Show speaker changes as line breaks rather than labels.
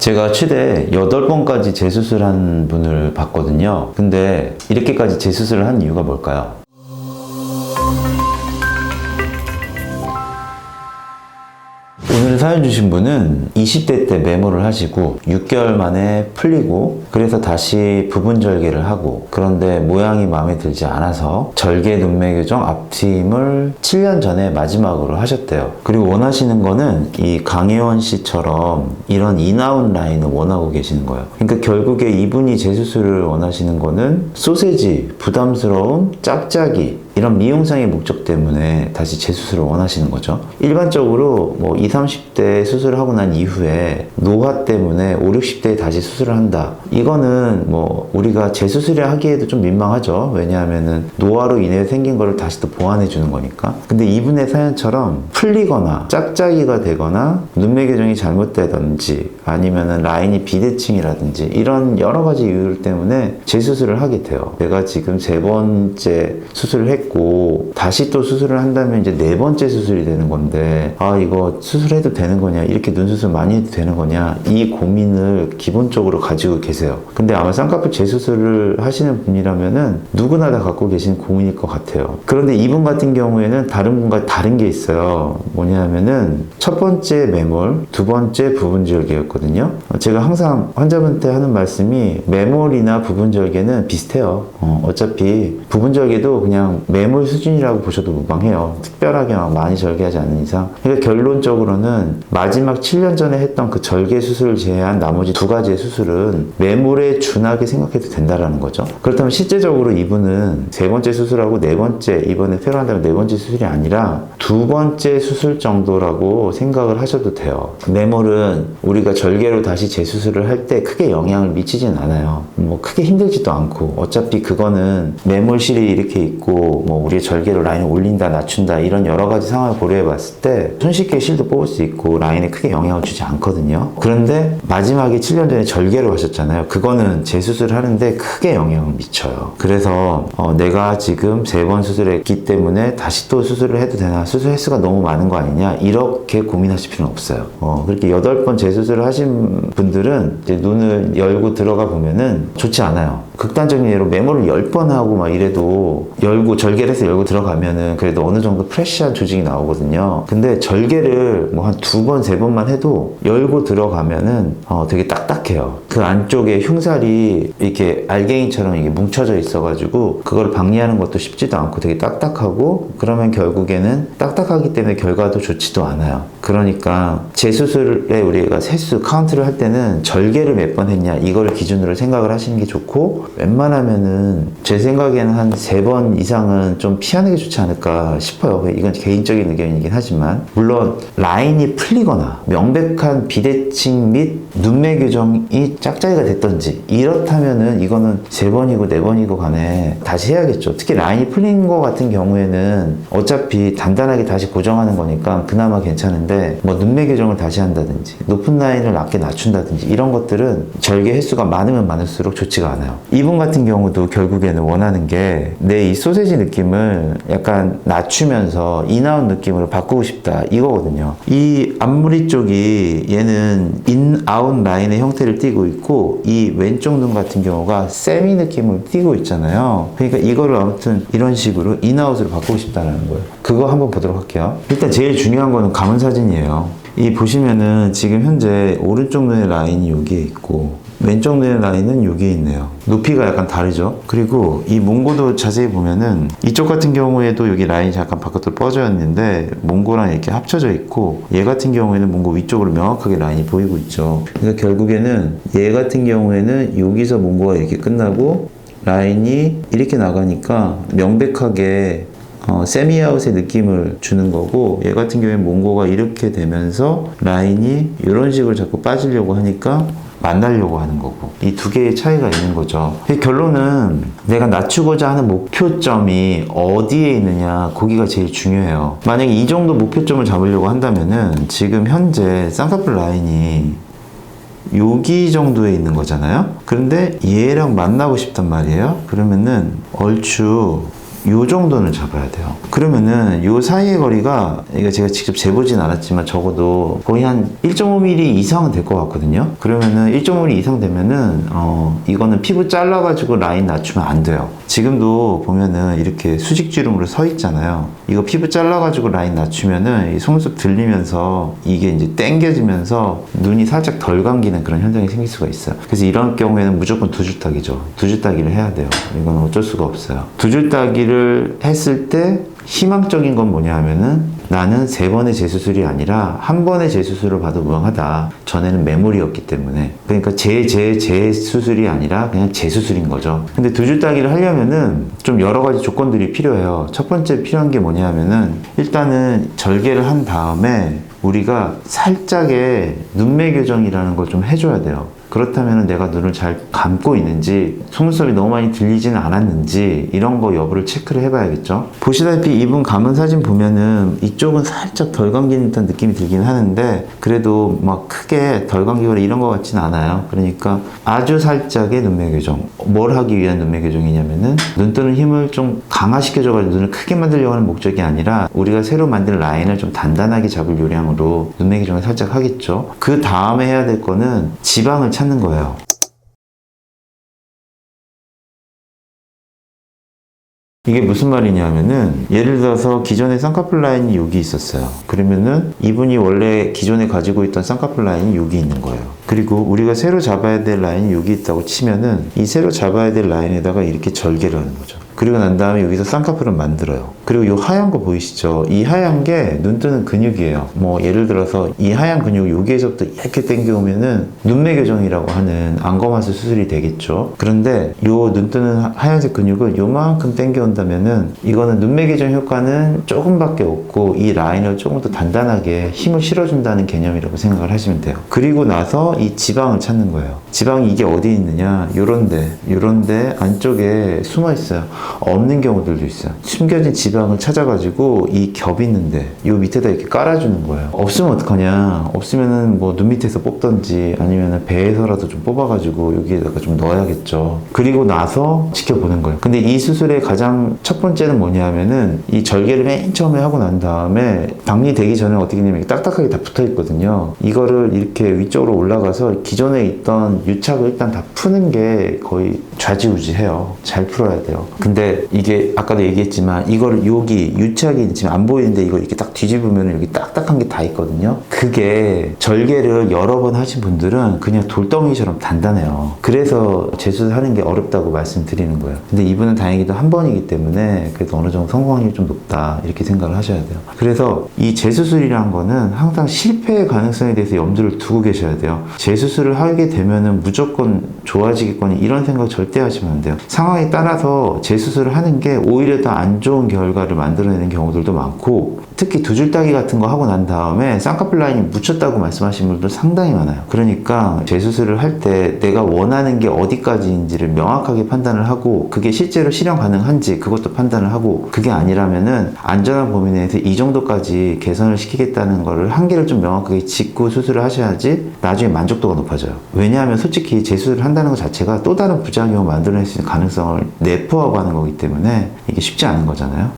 제가 최대 8번까지 재수술한 분을 봤거든요. 근데 이렇게까지 재수술을 한 이유가 뭘까요? 오늘 사연 주신 분은 20대 때 메모를 하시고 6개월 만에 풀리고 그래서 다시 부분 절개를 하고, 그런데 모양이 마음에 들지 않아서 절개 눈매 교정 앞트임을 7년 전에 마지막으로 하셨대요. 그리고 원하시는 거는 이 강혜원 씨처럼 이런 인아웃 라인을 원하고 계시는 거예요. 그러니까 결국에 이분이 재수술을 원하시는 거는 소세지, 부담스러움, 짝짝이, 이런 미용상의 목적 때문에 다시 재수술을 원하시는 거죠. 일반적으로 뭐 20, 30대 수술을 하고 난 이후에 노화 때문에 5, 60대에 다시 수술을 한다. 이거는 뭐 우리가 재수술을 하기에도 좀 민망하죠. 왜냐하면은 노화로 인해 생긴 거를 다시 또 보완해 주는 거니까. 근데 이분의 사연처럼 풀리거나 짝짝이가 되거나 눈매 교정이 잘못되든지 아니면은 라인이 비대칭이라든지 이런 여러 가지 이유 때문에 재수술을 하게 돼요. 내가 지금 3번째 수술을 했고 다시 또 수술을 한다면 이제 4번째 수술이 되는 건데, 아 이거 수술해도 되는 거냐, 이렇게 눈수술 많이 해도 되는 거냐, 이 고민을 기본적으로 가지고 계세요. 근데 아마 쌍꺼풀 재수술을 하시는 분이라면은 누구나 다 갖고 계신 고민일 것 같아요. 그런데 이분 같은 경우에는 다른 분과 다른 게 있어요. 뭐냐면은 첫 번째 매몰, 두 번째 부분절개였거든요. 제가 항상 환자분한테 하는 말씀이 매몰이나 부분절개는 비슷해요. 어차피 부분절개도 그냥 매몰 수준이라고 보셔도 무방해요. 특별하게 막 많이 절개하지 않는 이상. 그러니까 결론적으로는 마지막 7년 전에 했던 그 절개 수술을 제외한 나머지 2가지의 수술은 매몰에 준하게 생각해도 된다라는 거죠. 그렇다면 실제적으로 이분은 3번째 수술하고 4번째, 이번에 새로 한다면 4번째 수술이 아니라 2번째 수술 정도라고 생각을 하셔도 돼요. 매몰은 우리가 절개로 다시 재수술을 할 때 크게 영향을 미치진 않아요. 뭐 크게 힘들지도 않고, 어차피 그거는 매몰실이 이렇게 있고 뭐 우리의 절개로 라인을 올린다 낮춘다 이런 여러 가지 상황을 고려해 봤을 때 손쉽게 실도 뽑을 수 있고 라인에 크게 영향을 주지 않거든요. 그런데 마지막에 7년 전에 절개로 하셨잖아요. 그거는 재수술을 하는데 크게 영향을 미쳐요. 그래서 내가 지금 3번 수술했기 때문에 다시 또 수술을 해도 되나, 수술 횟수가 너무 많은 거 아니냐, 이렇게 고민하실 필요는 없어요. 그렇게 8번 재수술을 하신 분들은 이제 눈을 열고 들어가 보면은 좋지 않아요. 극단적인 예로 매몰을 10번 하고 막 이래도 열고 절개를 해서 열고 들어가면은 그래도 어느 정도 프레시한 조직이 나오거든요. 근데 절개를 뭐 한 2번, 3번만 해도 열고 들어가면은 되게 딱딱해요. 그 안쪽에 흉살이 이렇게 알갱이처럼 이게 뭉쳐져 있어가지고 그걸 박리하는 것도 쉽지도 않고 되게 딱딱하고, 그러면 결국에는 딱딱하기 때문에 결과도 좋지도 않아요. 그러니까 재수술에 우리가 횟수 카운트를 할 때는 절개를 몇 번 했냐 이걸 기준으로 생각을 하시는 게 좋고, 웬만하면은 제 생각에는 한 3번 이상은 좀 피하는 게 좋지 않을까 싶어요. 이건 개인적인 의견이긴 하지만, 물론 라인이 풀리거나 명백한 비대칭 및 눈매 교정이 짝짝이가 됐던지 이렇다면은 이거는 3번이고 4번이고 간에 다시 해야겠죠. 특히 라인이 풀린 거 같은 경우에는 어차피 단단하게 다시 고정하는 거니까 그나마 괜찮은데, 뭐 눈매 교정을 다시 한다든지 높은 라인을 낮게 낮춘다든지 이런 것들은 절개 횟수가 많으면 많을수록 좋지가 않아요. 이분 같은 경우도 결국에는 원하는 게 내 이 소세지 느낌을 약간 낮추면서 인아웃 느낌으로 바꾸고 싶다 이거거든요. 이 앞머리 쪽이 얘는 인아웃 라인의 형태를 띠고 있고, 이 왼쪽 눈 같은 경우가 세미 느낌을 띠고 있잖아요. 그러니까 이거를 아무튼 이런 식으로 인아웃으로 바꾸고 싶다는 거예요. 그거 한번 보도록 할게요. 일단 제일 중요한 거는 감은 사진이에요. 이 보시면은 지금 현재 오른쪽 눈의 라인이 여기에 있고 왼쪽 눈의 라인은 여기에 있네요. 높이가 약간 다르죠. 그리고 이 몽고도 자세히 보면은 이쪽 같은 경우에도 여기 라인이 잠깐 바깥으로 뻗어 있는데 몽고랑 이렇게 합쳐져 있고, 얘 같은 경우에는 몽고 위쪽으로 명확하게 라인이 보이고 있죠. 그러니까 결국에는 얘 같은 경우에는 여기서 몽고가 이렇게 끝나고 라인이 이렇게 나가니까 명백하게 세미아웃의 느낌을 주는 거고, 얘 같은 경우에는 몽고가 이렇게 되면서 라인이 이런 식으로 자꾸 빠지려고 하니까 만나려고 하는 거고, 이 2개의 차이가 있는 거죠. 결론은 내가 낮추고자 하는 목표점이 어디에 있느냐, 거기가 제일 중요해요. 만약에 이 정도 목표점을 잡으려고 한다면은 지금 현재 쌍꺼풀 라인이 여기 정도에 있는 거잖아요. 그런데 얘랑 만나고 싶단 말이에요. 그러면은 얼추 요 정도는 잡아야 돼요. 그러면은 요 사이의 거리가, 이거 제가 직접 재보진 않았지만 적어도 거의 한 1.5mm 이상은 될 것 같거든요. 그러면은 1.5mm 이상 되면은 이거는 피부 잘라가지고 라인 낮추면 안 돼요. 지금도 보면은 이렇게 수직주름으로 서 있잖아요. 이거 피부 잘라가지고 라인 낮추면은 이 속눈썹 들리면서 이게 이제 당겨지면서 눈이 살짝 덜 감기는 그런 현상이 생길 수가 있어요. 그래서 이런 경우에는 무조건 두 줄 따기죠. 두 줄 따기를 해야 돼요. 이건 어쩔 수가 없어요. 두 줄 따기를 했을 때 희망적인 건 뭐냐 하면은, 나는 3번의 재수술이 아니라 1번의 재수술을 봐도 무방하다. 전에는 매몰이었기 때문에. 그러니까 재수술이 아니라 그냥 재수술인 거죠. 근데 두 줄 따기를 하려면은 좀 여러 가지 조건들이 필요해요. 첫 번째 필요한 게 뭐냐 하면은, 일단은 절개를 한 다음에 우리가 살짝의 눈매 교정이라는 걸 좀 해줘야 돼요. 그렇다면 내가 눈을 잘 감고 있는지, 속눈썹이 너무 많이 들리지는 않았는지, 이런 거 여부를 체크를 해봐야겠죠. 보시다시피 이분 감은 사진 보면은 이쪽은 살짝 덜 감기는 듯한 느낌이 들긴 하는데, 그래도 막 크게 덜 감기거나 이런 거 같지는 않아요. 그러니까 아주 살짝의 눈매 교정. 뭘 하기 위한 눈매 교정이냐면은, 눈 뜨는 힘을 좀 강화시켜줘가지고 눈을 크게 만들려고 하는 목적이 아니라, 우리가 새로 만든 라인을 좀 단단하게 잡을 요량으로 눈매 교정을 살짝 하겠죠. 그 다음에 해야 될 거는 지방을 찾는 거예요. 이게 무슨 말이냐면은, 예를 들어서 기존에 쌍꺼풀 라인이 여기 있었어요. 그러면은 이분이 원래 기존에 가지고 있던 쌍꺼풀 라인이 여기 있는 거예요. 그리고 우리가 새로 잡아야 될 라인이 여기 있다고 치면은, 이 새로 잡아야 될 라인에다가 이렇게 절개를 하는 거죠. 그리고 난 다음에 여기서 쌍꺼풀을 만들어요. 그리고 이 하얀 거 보이시죠? 이 하얀 게 눈 뜨는 근육이에요. 뭐 예를 들어서 이 하얀 근육 여기에서부터 이렇게 당겨오면은 눈매 교정이라고 하는 안검하수 수술이 되겠죠. 그런데 요 눈 뜨는 하얀색 근육을 요만큼 당겨온다면은, 이거는 눈매 교정 효과는 조금밖에 없고 이 라인을 조금 더 단단하게 힘을 실어준다는 개념이라고 생각을 하시면 돼요. 그리고 나서 이 지방을 찾는 거예요. 지방이 이게 어디 있느냐? 요런데 안쪽에 숨어 있어요. 없는 경우들도 있어요. 숨겨진 지방을 찾아가지고 이 겹 있는데 요 밑에다 이렇게 깔아주는 거예요. 없으면 어떡하냐? 없으면은 뭐 눈 밑에서 뽑던지 아니면은 배에서라도 좀 뽑아가지고 여기에다가 좀 넣어야겠죠. 그리고 나서 지켜보는 거예요. 근데 이 수술의 가장 첫 번째는 뭐냐 하면은, 이 절개를 맨 처음에 하고 난 다음에 박리되기 전에 어떻게 되냐면 딱딱하게 다 붙어 있거든요. 이거를 이렇게 위쪽으로 올라가서 기존에 있던 유착을 일단 다 푸는 게 거의 좌지우지해요. 잘 풀어야 돼요. 근데 이게 아까도 얘기했지만, 이거를 여기 유착이 지금 안 보이는데 이걸 이렇게 딱 뒤집으면 여기 딱딱한 게 다 있거든요. 그게 절개를 여러 번 하신 분들은 그냥 돌덩이처럼 단단해요. 그래서 재수술 하는 게 어렵다고 말씀드리는 거예요. 근데 이분은 다행히도 한 번이기 때문에 그래도 어느 정도 성공 확률이 좀 높다, 이렇게 생각을 하셔야 돼요. 그래서 이 재수술이란 거는 항상 실패의 가능성에 대해서 염두를 두고 계셔야 돼요. 재수술을 하게 되면은 무조건 좋아지겠거니 이런 생각 절대 하시면 안 돼요. 상황에 따라서 재수술을 하는 게 오히려 더 안 좋은 결과를 만들어내는 경우들도 많고, 특히 두 줄 따기 같은 거 하고 난 다음에 쌍꺼풀 라인이 묻혔다고 말씀하시는 분들 상당히 많아요. 그러니까 재수술을 할 때 내가 원하는 게 어디까지인지를 명확하게 판단을 하고, 그게 실제로 실현 가능한지 그것도 판단을 하고, 그게 아니라면은 안전한 범위 내에서 이 정도까지 개선을 시키겠다는 거를 한계를 좀 명확하게 짚고 수술을 하셔야지 나중에 만족도가 높아져요. 왜냐하면 솔직히 재수술을 한다는 것 자체가 또 다른 부작용을 만들어낼 수 있는 가능성을 내포하고 하는 거기 때문에 이게 쉽지 않은 거잖아요.